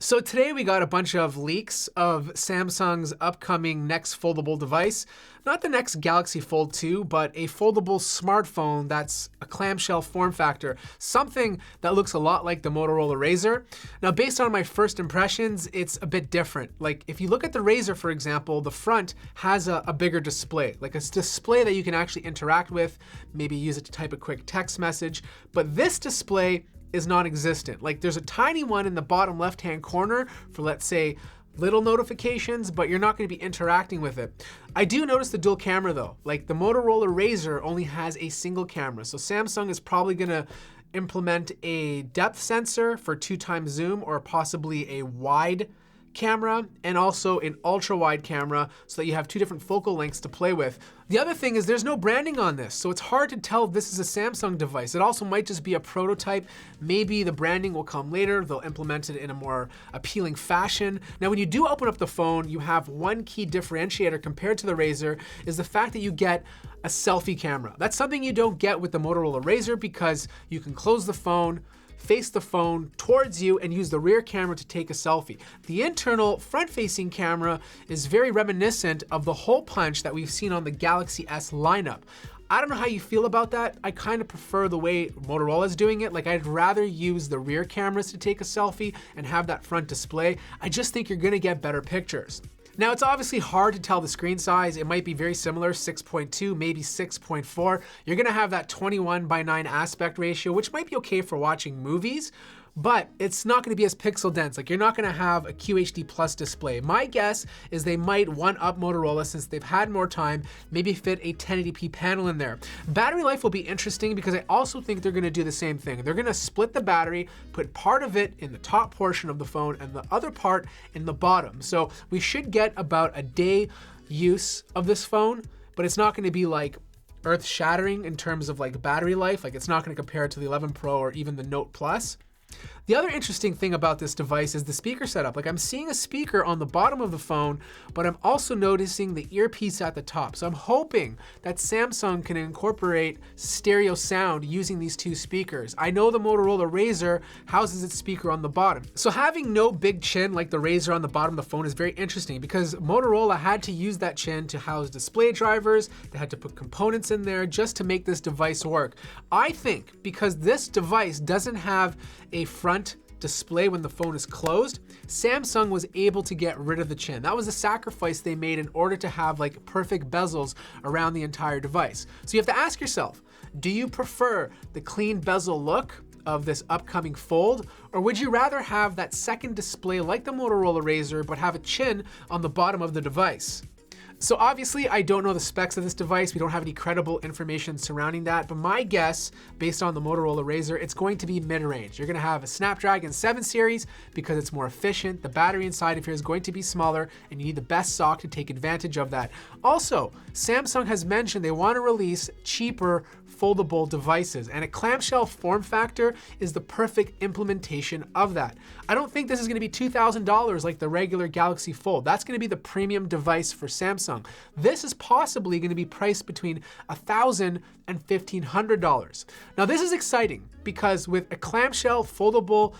So today we got a bunch of leaks of Samsung's upcoming next foldable device. Not the next Galaxy Fold 2, but a foldable smartphone that's a clamshell form factor. Something that looks a lot like the Motorola Razr. Now, based on my first impressions, it's a bit different. Like, if you look at the Razr, for example, the front has a bigger display. Like a display that you can actually interact with, maybe use it to type a quick text message. But this display is non-existent. Like, there's a tiny one in the bottom left-hand corner for, let's say, little notifications, but you're not going to be interacting with it. I do notice the dual camera though. Like, the Motorola Razr only has a single camera, so Samsung is probably going to implement a depth sensor for 2x zoom, or possibly a wide camera and also an ultra wide camera, so that you have two different focal lengths to play with. The other thing is there's no branding on this, so it's hard to tell if this is a Samsung device. It also might just be a prototype. Maybe the branding will come later. They'll implement it in a more appealing fashion. Now, when you do open up the phone, you have one key differentiator compared to the Razr, is the fact that you get a selfie camera. That's something you don't get with the Motorola Razr, because you can close the phone, face the phone towards you, and use the rear camera to take a selfie. The internal front-facing camera is very reminiscent of the hole punch that we've seen on the Galaxy S lineup. I don't know how you feel about that. I kind of prefer the way Motorola is doing it. Like, I'd rather use the rear cameras to take a selfie and have that front display. I just think you're gonna get better pictures. Now, it's obviously hard to tell the screen size. It might be very similar, 6.2, maybe 6.4. You're gonna have that 21:9 aspect ratio, which might be okay for watching movies, but it's not gonna be as pixel dense. Like, you're not gonna have a QHD plus display. My guess is they might one-up Motorola, since they've had more time, maybe fit a 1080p panel in there. Battery life will be interesting, because I also think they're gonna do the same thing. They're gonna split the battery, put part of it in the top portion of the phone and the other part in the bottom. So we should get about a day use of this phone, but it's not gonna be like earth-shattering in terms of like battery life. Like, it's not gonna compare to the 11 Pro or even the Note Plus. The other interesting thing about this device is the speaker setup. Like, I'm seeing a speaker on the bottom of the phone, but I'm also noticing the earpiece at the top. So I'm hoping that Samsung can incorporate stereo sound using these two speakers. I know the Motorola Razr houses its speaker on the bottom. So having no big chin like the Razr on the bottom of the phone is very interesting, because Motorola had to use that chin to house display drivers. They had to put components in there just to make this device work. I think because this device doesn't have a front display when the phone is closed, Samsung was able to get rid of the chin. That was a sacrifice they made in order to have like perfect bezels around the entire device. So you have to ask yourself, do you prefer the clean bezel look of this upcoming Fold, or would you rather have that second display like the Motorola Razr, but have a chin on the bottom of the device? So obviously, I don't know the specs of this device. We don't have any credible information surrounding that, but my guess, based on the Motorola Razr, it's going to be mid-range. You're gonna have a Snapdragon 7 series because it's more efficient. The battery inside of here is going to be smaller, and you need the best sock to take advantage of that. Also, Samsung has mentioned they want to release cheaper foldable devices, and a clamshell form factor is the perfect implementation of that. I don't think this is gonna be $2,000 like the regular Galaxy Fold. That's gonna be the premium device for Samsung. This is possibly going to be priced between $1,000 and $1,500. Now, this is exciting because with a clamshell foldable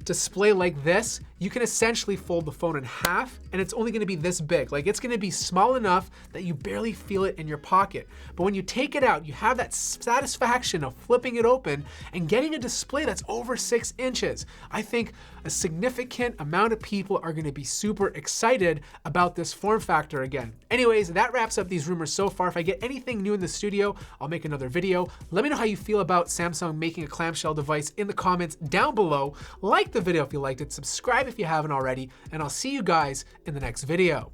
display like this, you can essentially fold the phone in half, and it's only gonna be this big. Like, it's gonna be small enough that you barely feel it in your pocket. But when you take it out, you have that satisfaction of flipping it open and getting a display that's over 6 inches. I think a significant amount of people are gonna be super excited about this form factor again. Anyways, that wraps up these rumors so far. If I get anything new in the studio, I'll make another video. Let me know how you feel about Samsung making a clamshell device in the comments down below. Like the video if you liked it, subscribe if you haven't already, and I'll see you guys in the next video.